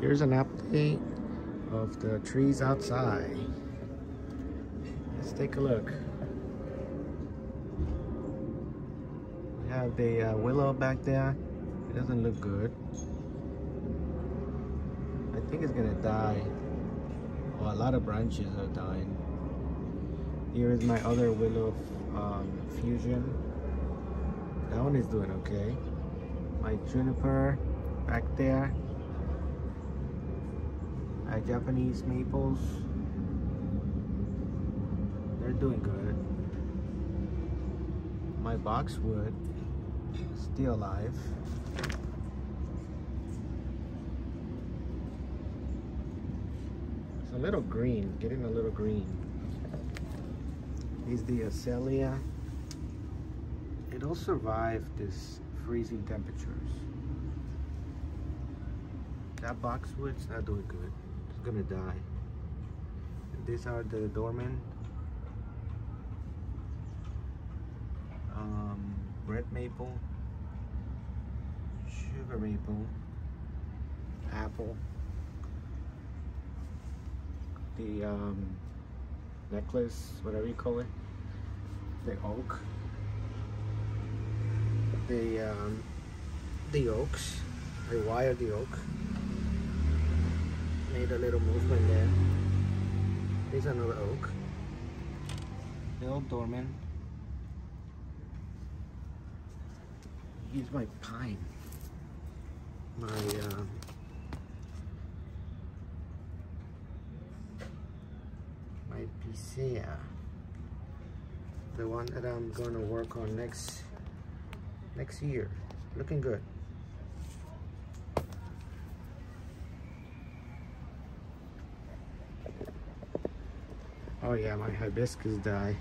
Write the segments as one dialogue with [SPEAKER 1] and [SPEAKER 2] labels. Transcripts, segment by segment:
[SPEAKER 1] Here's an update of the trees outside. Let's take a look. We have the willow back there. It doesn't look good. I think it's gonna die. Well, a lot of branches are dying. Here is my other willow fusion. That one is doing okay. My juniper back there. My Japanese maples, they're doing good. My boxwood still alive. It's a little green, getting a little green. Is the azalea. It'll survive this freezing temperatures. That boxwood's not doing good. It's gonna die. And these are the dormant. Red maple, sugar maple, apple, the necklace, whatever you call it, the oak, the oaks. I wired the oak. Made a little movement there. There's another oak. Still dormant. Here's my pine. My picea. The one that I'm gonna work on next year. Looking good. Oh yeah, my hibiscus died.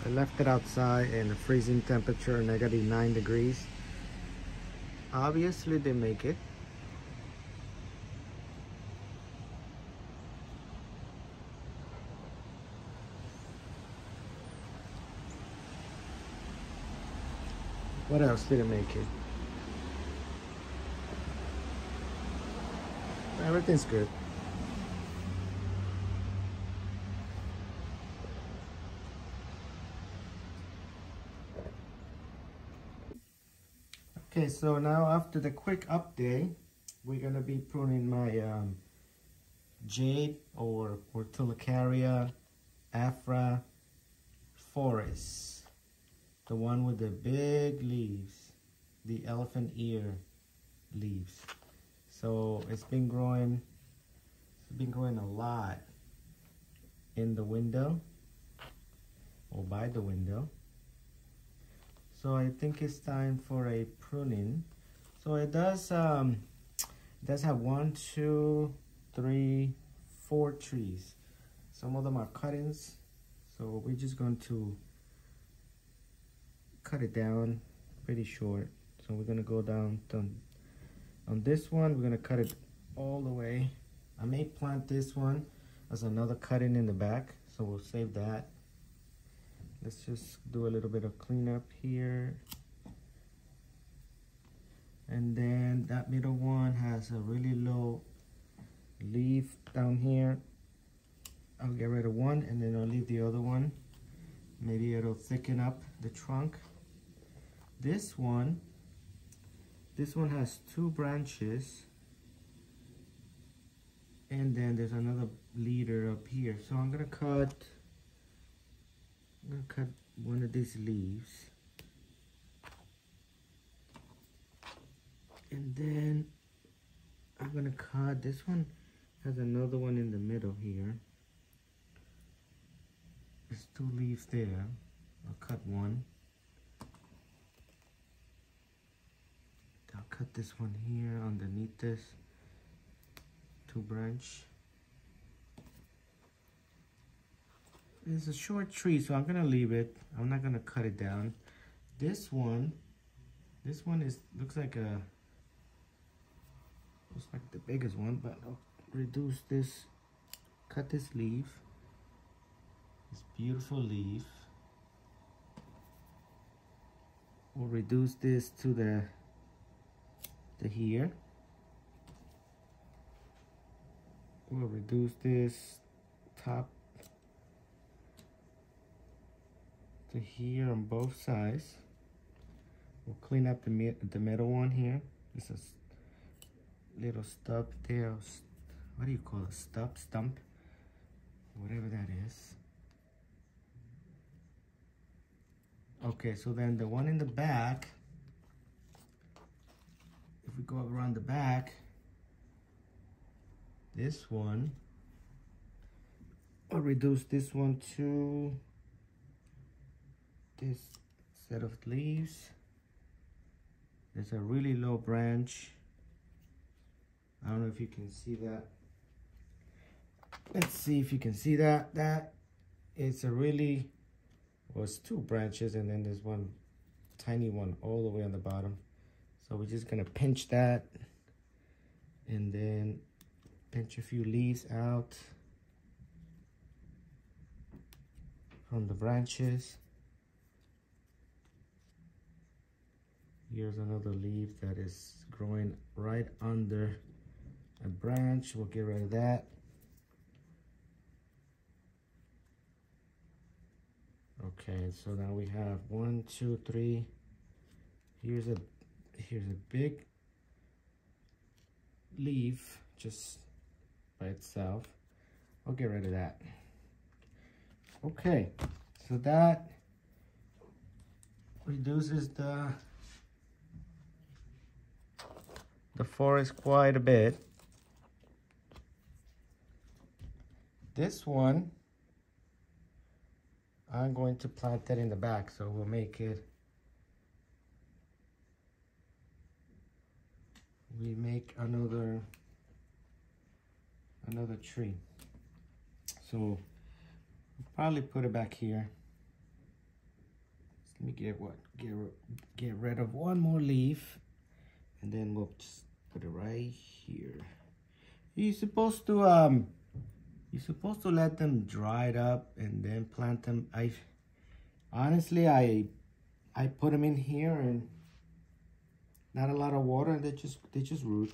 [SPEAKER 1] I left it outside in a freezing temperature, -9 degrees. Obviously they make it. What else didn't make it? Everything's good. Okay, so now after the quick update, we're gonna be pruning my jade or Portulacaria afra forest, the one with the big leaves, the elephant ear leaves. So it's been growing a lot in the window or by the window. So I think it's time for a pruning. So it does have 1, 2, 3, 4 trees. Some of them are cuttings. So we're just going to cut it down pretty short. So we're gonna go down on this one. We're gonna cut it all the way. I may plant this one as another cutting in the back, so we'll save that. Let's just do a little bit of cleanup here. And then that middle one has a really low leaf down here. I'll get rid of one and then I'll leave the other one. Maybe it'll thicken up the trunk. This one has 2 branches. And then there's another leader up here. So I'm gonna cut one of these leaves. And then I'm gonna cut, this one has another one in the middle here. There's 2 leaves there. I'll cut one. I'll cut this one here underneath this 2 branch. It's a short tree, so I'm gonna leave it. I'm not gonna cut it down. This one looks like the biggest one, but I'll reduce this, cut this leaf, this beautiful leaf. we'll reduce this to the here. We'll reduce this top to here on both sides. We'll clean up the middle one here. This is little stub there. What do you call it? Stump, whatever that is. Okay, so then the one in the back, if we go around the back, this one, I'll reduce this one to this set of leaves. There's a really low branch. I don't know if you can see that. Let's see if you can see that. That is a really, well, it's two branches and then there's one tiny one all the way on the bottom. So we're just gonna pinch that and then pinch a few leaves out from the branches. Here's another leaf that is growing right under a branch. We'll get rid of that. Okay, so now we have 1, 2, 3. Here's a big leaf just by itself. I'll get rid of that. Okay, so that reduces the forest quite a bit. This one, I'm going to plant that in the back, so we'll make it, we make another tree. So we'll probably put it back here. Let me get rid of one more leaf, and then we'll just put it right here. You're supposed to let them dry it up and then plant them. Honestly, I put them in here and not a lot of water, and they just root.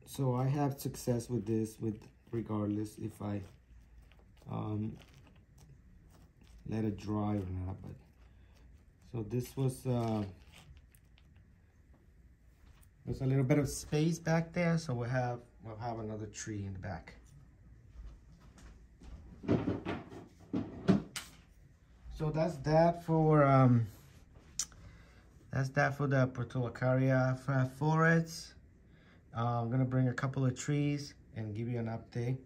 [SPEAKER 1] So I have success with this, regardless if I let it dry or not. But so this was there's a little bit of space back there, so we'll have another tree in the back. So that's that for the Portulacaria forest. I'm gonna bring a couple of trees and give you an update.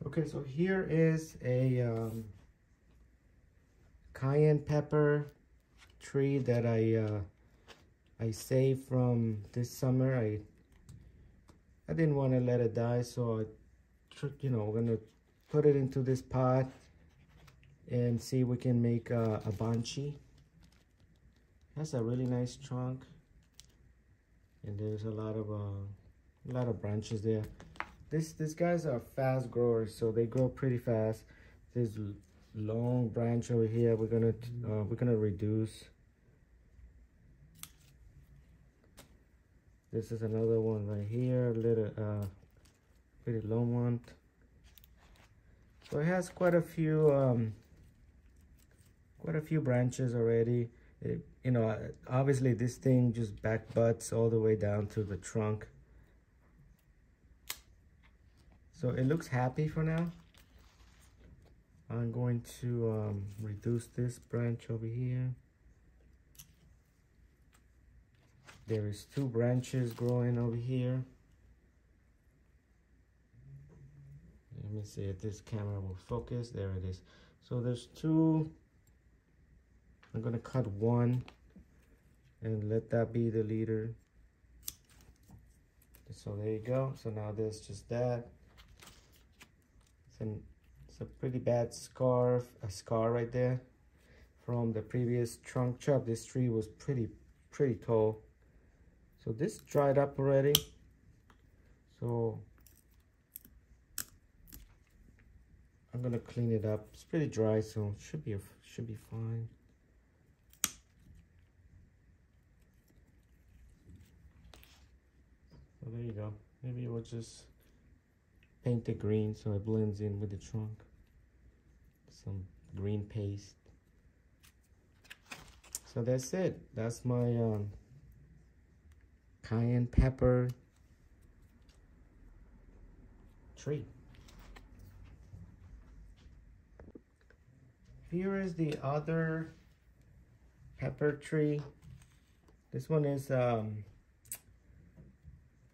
[SPEAKER 1] Okay, so here is a cayenne pepper tree that I saved from this summer. I didn't want to let it die, so we're gonna put it into this pot and see if we can make a banshee. That's a really nice trunk, and there's a lot of branches there. These guys are fast growers, so they grow pretty fast. This long branch over here, we're gonna reduce. This is another one right here, little pretty long one. So it has quite a few branches already. Obviously this thing just back butts all the way down to the trunk. So it looks happy for now. I'm going to reduce this branch over here. There is 2 branches growing over here. Let me see if this camera will focus. There it is. So there's 2. I'm gonna cut one and let that be the leader. So there you go. So now there's just that. It's a pretty bad scar right there from the previous trunk chop. This tree was pretty tall. So this dried up already. So I'm gonna clean it up. It's pretty dry, so it should be fine. So there you go. Maybe we'll just paint it green so it blends in with the trunk. Some green paste. So that's it. That's my cayenne pepper tree. Here is the other pepper tree. This one is I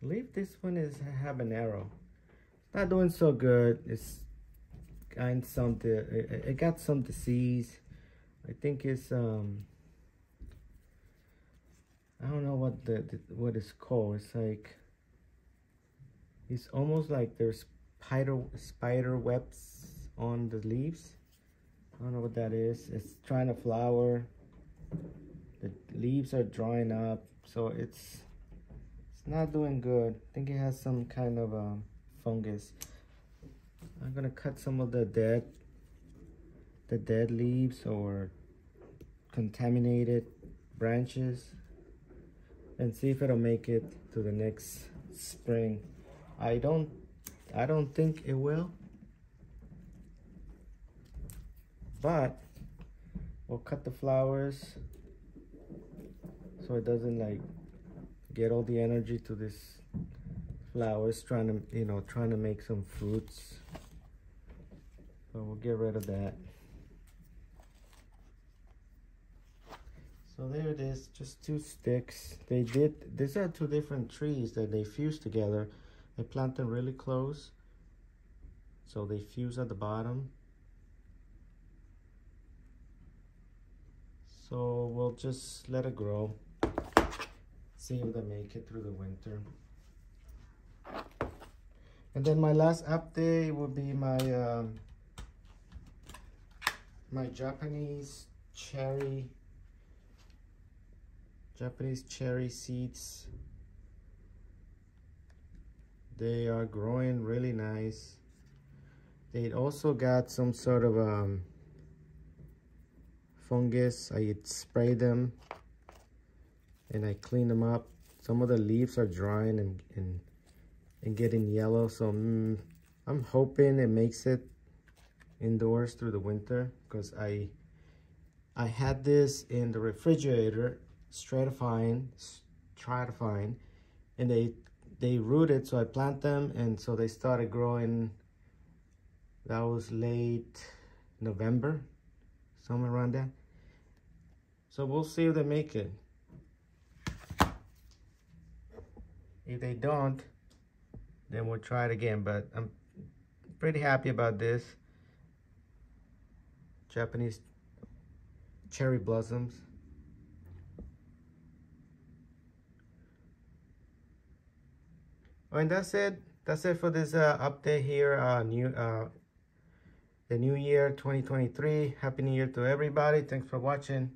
[SPEAKER 1] believe this one is habanero. It's not doing so good. It's got it got some disease. I think it's I don't know what it's called. It's like, it's almost like there's spider webs on the leaves. I don't know what that is. It's trying to flower. The leaves are drying up, so it's not doing good. I think it has some kind of fungus. I'm gonna cut some of the dead leaves or contaminated branches and see if it'll make it to the next spring. I don't think it will, but we'll cut the flowers so it doesn't like get all the energy to this flowers, trying to make some fruits. So we'll get rid of that. So there it is, just 2 sticks. These are 2 different trees that they fused together. I plant them really close, so they fuse at the bottom. So we'll just let it grow, see if they make it through the winter. And then my last update will be my my Japanese cherry seeds. They are growing really nice. They also got some sort of fungus. I sprayed them and I cleaned them up. Some of the leaves are drying and getting yellow, so I'm hoping it makes it indoors through the winter, because I had this in the refrigerator, stratifying, and they rooted, so I plant them, and so they started growing. That was late November, somewhere around there. So we'll see if they make it. If they don't, then we'll try it again, but I'm pretty happy about this. Japanese cherry blossoms. Oh, and that's it. That's it for this update here. The new year 2023. Happy New Year to everybody. Thanks for watching.